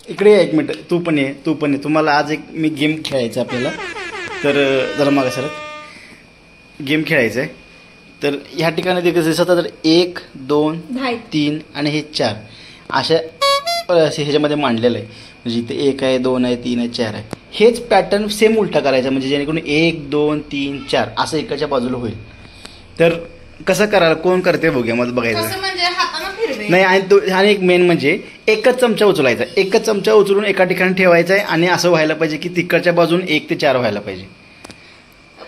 इकडे एक मिनिट, तू पण ये. तुम्हाला आज एक मी गेम खेळायचा आपल्याला. तर जरा मागा सर, गेम खेळायचं आहे. तर ह्या ठिकाणी ते कसं दिसतं, तर 1 2 3 आणि हे 4 अशा ह्याच्यामध्ये मांडलेलं आहे. म्हणजे इथे 1 आहे, 2 आहे, 3 आहे, 4 आहे. हेच पॅटर्न सेम उलटा करायचा, म्हणजे जेणेकरून 1 2 3 4 असं एकाच्या बाजूला होईल. तर कसं करायला कोण करते बघूया, मला बघायचं नाही. आणि एक मेन म्हणजे एकच चमचा उचलायचा. एकच चमचा उचलून एका ठिकाणी ठेवायचा आहे आणि असं व्हायला पाहिजे की तिकडच्या बाजून 1 ते 4 व्हायला पाहिजे.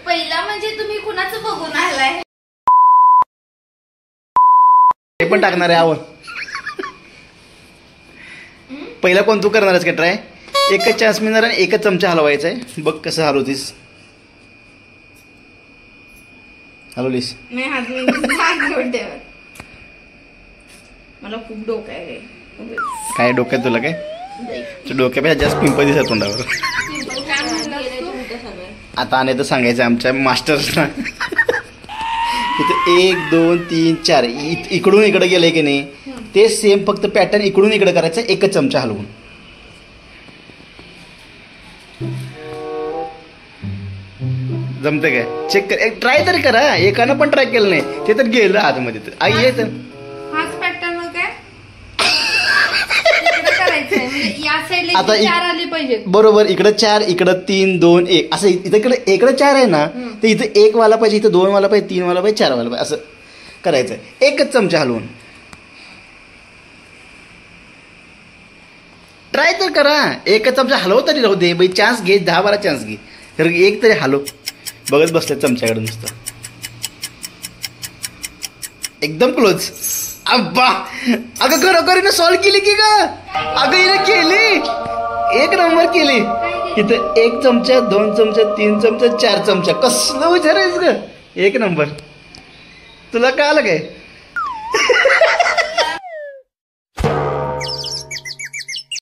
पहिला म्हणजे तुम्ही कुणाचं बघून आलाय, हे पण टाकणार आहे आवर. पहिला कोण तू करणारच का ट्राय? एकच चान्स मिळणार आणि एकच चमचा हलवायचा आहे. बघ कसं हलवतीस. हलवलीस? मला खूप डोकं आहे. काय डोक्यात तुला? काय डोक्यापेक्षा जास्त पिंपल दिसत तोंडावर. आता आणि तर सांगायचं आमच्या मास्टर्सना, इथं 1 2 3 4 इकडून इकडे गेलंय की नाही, ते सेम फक्त पॅटर्न इकडून इकडे करायचं एकच चमचा हलवून. जमते काय? चेक कर, एक ट्राय तरी करा. एकानं पण ट्राय केलं नाही, ते तर गेलं आतमध्ये. तर आई ये तर हाच पॅटर्न काय या साईडला आता 4 आले पाहिजे. बरोबर, इकडं 4, इकडं 3 2 1 असं. इकडे 4 आहे ना, तर इथं 1 वाला पाहिजे, इथं 2 वाला पाहिजे, 3 वाला पाहिजे, 4 वाला पाहिजे, असं करायचं. एकच चमचा हलवून ट्राय तर करा. एकच चमचा हलव तरी राहू दे बाई. चान्स घे, 10-12 चान्स घे, तर एक तरी हलव. बघत बसले चमच्याकडे नुसतं. एकदम क्लोज. अब्बा, अगं खरोखरीनं सॉल्व केली की ग? अगं हिने केली, 1 नंबर केली. इथं 1 चमचा, 2 चमचा, 3 चमचा, 4 चमचा. कसलं विचारायचं ग? 1 नंबर. तुला काय आलं काय?